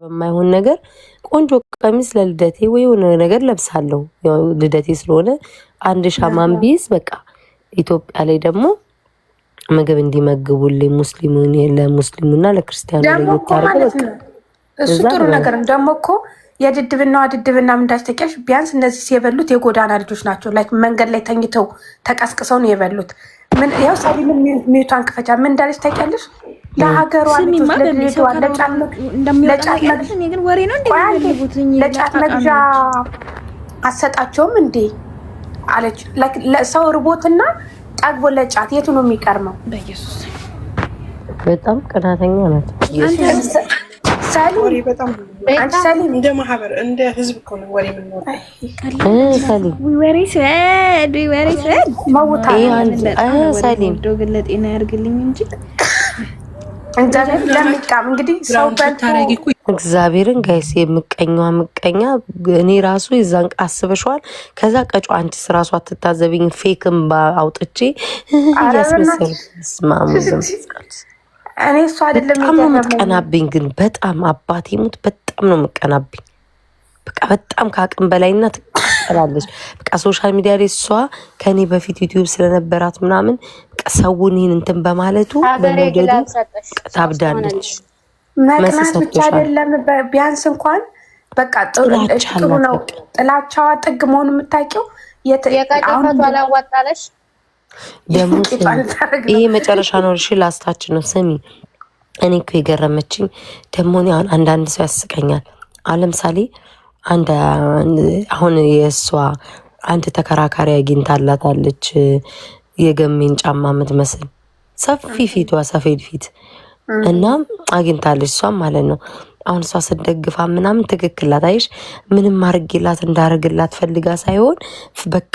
በማይሆን ነገር ቆንጆ ቀሚስ ለልደቴ ወይ የሆነ ነገር ለብሳለሁ። ያው ልደቴ ስለሆነ አንድ ሻማን ቢይዝ በቃ ኢትዮጵያ ላይ ደግሞ ምግብ እንዲመግቡልኝ ሙስሊሙን ለሙስሊሙና ለክርስቲያኑ ለይታረቀ እሱ ጥሩ ነገር ነው። ደግሞ እኮ የድድብና ምንዳች ተቀሽ ቢያንስ እነዚህ የበሉት የጎዳና ልጆች ናቸው። ላይክ መንገድ ላይ ተኝተው ተቀስቅሰው ነው የበሉት። ምን ያው ሰሊምን ሚዩቷን ክፈቻ ምን እንዳለች ታውቂያለሽ? ለሀገሯ ለጫት መግዣ አሰጣቸውም እንዴ አለች። ሰው ርቦትና ጠግቦ ለጫት የቱ ነው የሚቀርመው? በኢየሱስ በጣም ቅናተኛ ናት። ሰሊም እንደ ማህበር እንደ ህዝብ እኮ ነው ወሬ የምንወጣው። ሰሊም ለጤና ያርግልኝ እንጂ እግዚአብሔርን ጋይስ የምቀኛዋ ምቀኛ እኔ ራሱ የዛን አስበሽዋል። ከዛ ቀጫ አንቺስ ራሱ አትታዘብኝ ፌክም አውጥቼ እያስመሰል ስማሙዝም እኔ እሱ አይደለም በጣም ነው የምትቀናብኝ። ግን በጣም አባቴ ሙት በጣም ነው የምትቀናብኝ። በቃ በጣም ከአቅም በላይና ትቀላለች። በቃ ሶሻል ሚዲያ ላይ እሷ ከኔ በፊት ዩቲዩብ ስለነበራት ምናምን ሰውን ይህን እንትን በማለቱ በመውደዱ ታብዳለች። መቅናት ብቻ አይደለም ቢያንስ እንኳን በቃ ጥሩ ነው። ጥላቻዋ ጥግ መሆኑ የምታውቂው የቀደፈቱ አላዋጣለሽ ደግሞ ይሄ መጨረሻ ነው። እሺ ላስታችን ነው። ስሚ እኔ እኮ የገረመችኝ ደግሞ አሁን አንዳንድ ሰው ያስቀኛል። አሁን ለምሳሌ አሁን የእሷ አንድ ተከራካሪ አግኝታላታለች የገሜን ጫማ የምትመስል ሰፊ ፊቷ ሰፌድ ፊት እና አግኝታለች እሷም ማለት ነው። አሁን እሷ ስደግፋ ምናምን ትክክል ላታይሽ ምንም አርጌላት እንዳረግላት ፈልጋ ሳይሆን በቃ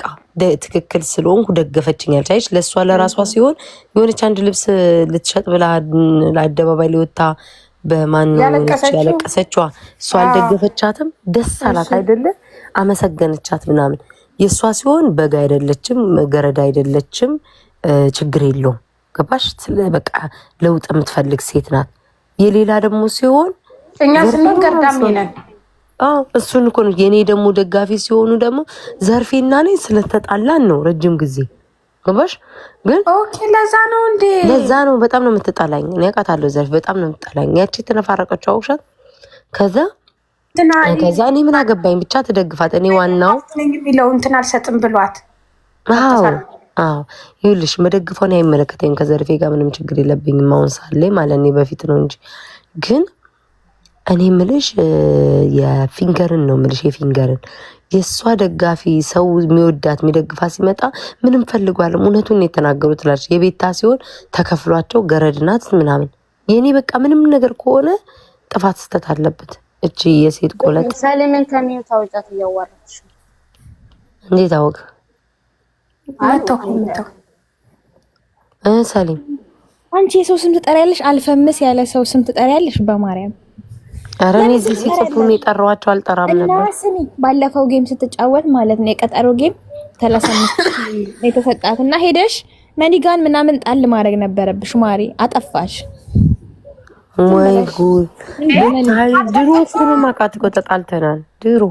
ትክክል ስለሆንኩ ደገፈችኝ ያልቻይሽ ለእሷ ለራሷ ሲሆን የሆነች አንድ ልብስ ልትሸጥ ብላ ለአደባባይ ሊወጣ በማን ያለቀሰችዋ እሷ አልደገፈቻትም። ደስ አላት አይደለ? አመሰገነቻት ምናምን። የእሷ ሲሆን በግ አይደለችም ገረዳ አይደለችም፣ ችግር የለውም። ገባሽ? በቃ ለውጥ የምትፈልግ ሴት ናት። የሌላ ደግሞ ሲሆን እኛ ስንገር ዳም ነን። እሱን እኮ ነው። የኔ ደግሞ ደጋፊ ሲሆኑ ደግሞ ዘርፌና ነኝ ስለተጣላን ነው ረጅም ጊዜ። ገባሽ? ግን ኦኬ ለዛ ነው እንዴ? ለዛ ነው በጣም ነው የምትጣላኝ። እኔ አውቃታለሁ ዘርፍ በጣም ነው የምትጣላኝ። ያቺ ተነፋረቀችው ውሸት። ከዛ እኔ ምን አገባኝ ብቻ ትደግፋት። እኔ ዋናው የሚለው እንትን አልሰጥም ብሏት። አዎ ይኸውልሽ መደግፈውን አይመለከተኝም። ከዘርፌ ጋር ምንም ችግር የለብኝም። አሁን ሳለ ማለት ነው በፊት ነው እንጂ ግን እኔ ምልሽ የፊንገርን ነው ምልሽ የፊንገርን የእሷ ደጋፊ ሰው የሚወዳት የሚደግፋት ሲመጣ ምንም ፈልጓለም። እውነቱን ነው የተናገሩት ላልሽ የቤታ ሲሆን ተከፍሏቸው ገረድናት ምናምን። የኔ በቃ ምንም ነገር ከሆነ ጥፋት ስተት አለበት። እቺ የሴት ቆለጥ ሰሊምን ከሚው ታውጫት እያዋራች እንዴት አወቅ? ሰሊም አንቺ የሰው ስም ትጠሪያለሽ? አልፈምስ ያለ ሰው ስም ትጠሪያለሽ? በማርያም ኧረ እኔ እዚህ ሲጽፉን የጠራኋቸው አልጠራም ነበር። ስሚ ባለፈው ጌም ስትጫወት ማለት ነው የቀጠሮ ጌም ተለሰምት የተሰጣትና ሄደሽ መኒጋን ምናምን ጣል ማድረግ ነበረብሽ። ማሪ አጠፋሽ። ወይ ጉድ! ድሮ እሱን ማቃት እኮ ተጣልተናል ድሮ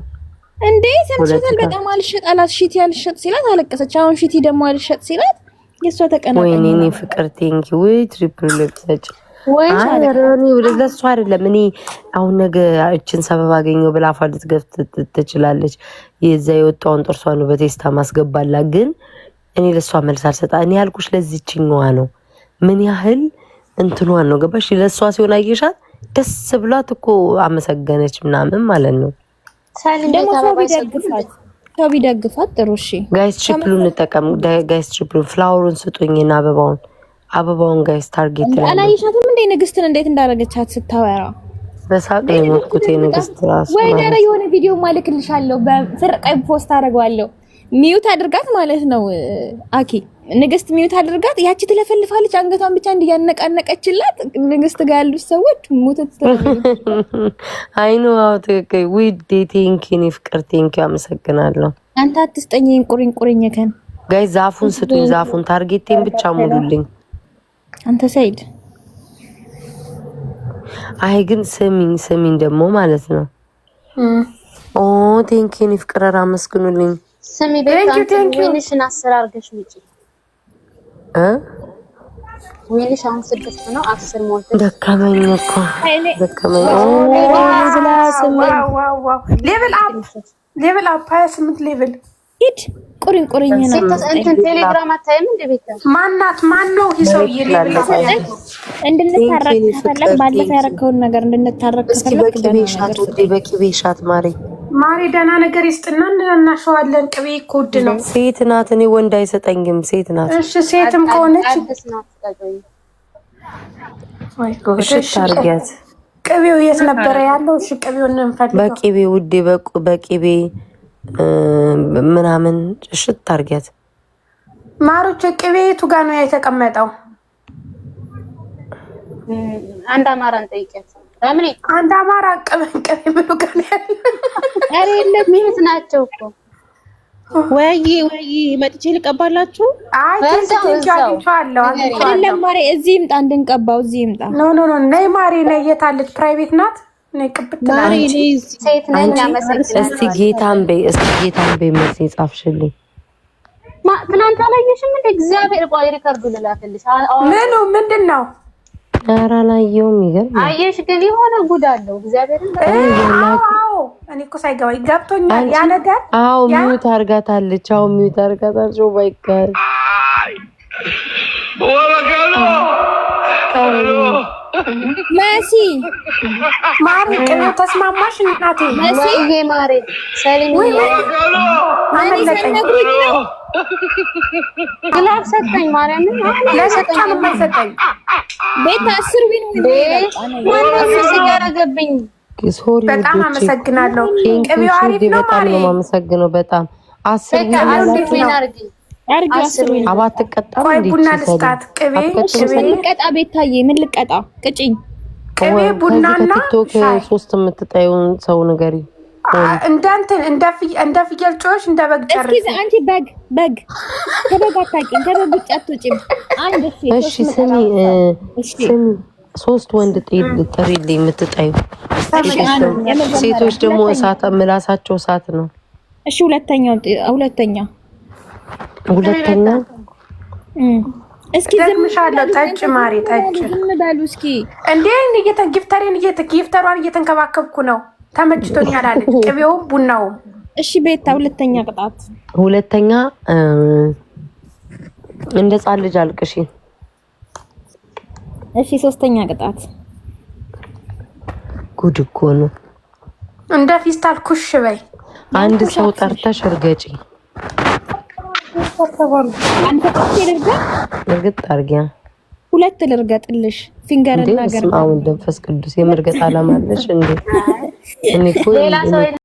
እንዴ ሰምተሻል? በጣም አልሸጥ አላት። ሺቲ አልሸጥ ሲላት አለቀሰች። አሁን ሺቲ ደግሞ አልሸጥ ሲላት የሷ ተቀናቀኝ። ወይኔ እኔ ፍቅር ቴንኪ ወይ ትሪፕል ለብሰጭ ወይ አረኒ ለሱ አይደለም። እኔ አሁን ነገ እችን ሰበብ አገኘው ብላ አፋ ልትገፍት ትችላለች። የዛ የወጣውን ጥርሷን በቴስታ ማስገባላ። ግን እኔ ለሷ መልስ አልሰጣ። እኔ ያልኩሽ ለዚህችኛዋ ነው ምን ያህል እንትኗን ነው ገባሽ? ለሷ ሲሆን አየሻት ደስ ብሏት እኮ አመሰገነች ምናምን ማለት ነው። ደግሞ ሰው ቢደግፋት ጥሩ። እሺ ጋይስ ትሪፕሉን እንጠቀም። ጋይስ ትሪፕሉን ፍላወሩን ስጡኝና አበባውን ጋይስ ታርጌት ላይ አላየሻትም እንዴ ንግስትን እንዴት እንዳረገቻት ስታወራ በሳቅ ነው የሞትኩት። ንግስት ራሱ ወይ ደረ የሆነ ቪዲዮ ማልክልሻለሁ በፍርቀይ ፖስት አደርገዋለሁ። ሚዩት አድርጋት ማለት ነው አኪ ንግስት ሚዩት አድርጋት። ያቺ ትለፈልፋለች አንገቷን ብቻ እንዲያነቃነቀችላት ንግስት ጋር ያሉት ሰዎች ሙተት አይኑ አውጥከይ ዊድ ቴንኪን ፍቅር ቴንኪ አመሰግናለሁ። አንተ አትስጠኝ ቁሪኝ ከን ጋይስ ዛፉን ስጡኝ። ዛፉን ታርጌቴን ብቻ ሙሉልኝ። አንተ ሰይድ አይ ግን ስሚኝ ደግሞ ማለት ነው። ኦ ቴንኪን ይፍቅረራ መስግኑልኝ። ስሚ ቤት ወይንሽን 10 አድርገሽ ውጪ። ወይንሽ አሁን 6 ነው 10 ሞልተሽ ደከመኝ እኮ ደከመኝ። ሌቭል አፕ 28 ሌቭል ሂድ ቁሪኝ ነው እንትን ቴሌግራም አታይም እንደ ቤት ማናት ማነው ይሰውዬ ሌቭል እንድንታረቅ ፈለግ ባለፈ ያረከውን ነገር እንድንታረቅ ፈለግ በቅቤ ሻት ማሪ ደህና ነገር ይስጥና እናሸዋለን። ቅቤ እኮ ውድ ነው። ሴት ናት። እኔ ወንድ አይሰጠኝም። ሴት ናት። እሺ ሴትም ከሆነች እሺ ታርጊያት። ቅቤው የት ነበረ ያለው? እሺ ቅቤውን እንፈልገው። በቅቤ ውዴ በቅቤ ምናምን እሺ ታርጊያት። ማሮች ቅቤ የቱ ጋር ነው የተቀመጠው? አንድ አማራን ጠይቂያት። ለምን አንድ አማራ ቅቤ ብሎ ጋር ያለው? አሬ ለምን ናቸው እኮ ወይ መጥቼ ልቀባላችሁ? አይ አግኝቻለሁ። አይደለም ማሬ እዚህ ይምጣ እንድንቀባው እዚህ ይምጣ። ኖ ነይ ማሬ ነይ። የታለች? ፕራይቬት ናት። ነይ ቅብት ማሬ ነይ። ሴት ነኝ ያመሰግናለሁ። እስቲ ጌታን በይ መልስ ጻፍሽልኝ። ትናንት አላየሽም እንደ እግዚአብሔር ቆይ ሪከርዱ ልላክልሽ። ምንድነው? ኧረ አላየሁም። ይገርም አየሽ ግን የሆነ ጉድ አለው እግዚአብሔርን። እኔ እኮ ሳይገባኝ ገብቶኛል ያ ነገር። አዎ ሚዩት አርጋታለች። ኦ ማይ ጋድ መሲ ማሪ ቅቤው ተስማማሽ እናቴ? መሲ ማሪ ሰሊም ግላብ ሰጠኝ ማርያምን ለሰጣን የማይሰጠኝ ቤት 10 ቢን ሲጋረገብኝ ሶሪ። በጣም አመሰግናለሁ። ቅቤው አሪፍ ነው ማሪ። በጣም አመሰግናለሁ። በጣም 10 ቢን አርጊ አባት ተቀጣው እንዴ? ቡና ልስጣት። ቅቤ ልቀጣ ቤታዬ ምን ልቀጣ? ቅጭኝ ቅቤ ቡናና ቲክቶክ 3 የምትጠዩን ሰው ንገሪ። እንደ ፍየል ጮሽ እንደ በግ ጨርሽ። እስኪ አንቺ በግ ከበግ አታውቂም። ከበግ ውጭ አትወጪም። አንድ እሺ ስሚ 3 ወንድ ጥሪልኝ የምትጠዩ ሴቶች ደግሞ እሳት ምላሳቸው እሳት ነው። እሺ ሁለተኛ እስኪ ዘምሻለሁ። ጠጭ ማሪ ጠጭ። ዝም በሉ እስኪ እንዴ ጊፍተሯን እየተንከባከብኩ ነው። ተመችቶኛል አለች። ቅቤው ቡናው። እሺ ቤታ ሁለተኛ ቅጣት። ሁለተኛ እንደ ጻል ልጅ አልቅሺ። እሺ ሶስተኛ ቅጣት። ጉድ እኮ ነው። እንደ ፊስታል ኩሽ በይ። አንድ ሰው ጠርተሽ እርገጪ። አንተ እርግጥ አርጊያ። ሁለት ልርገጥልሽ። ፊንገር እና ገር አሁን መንፈስ ቅዱስ የምርገጥ አላማ አለሽ እንዴ? እኔ እኮ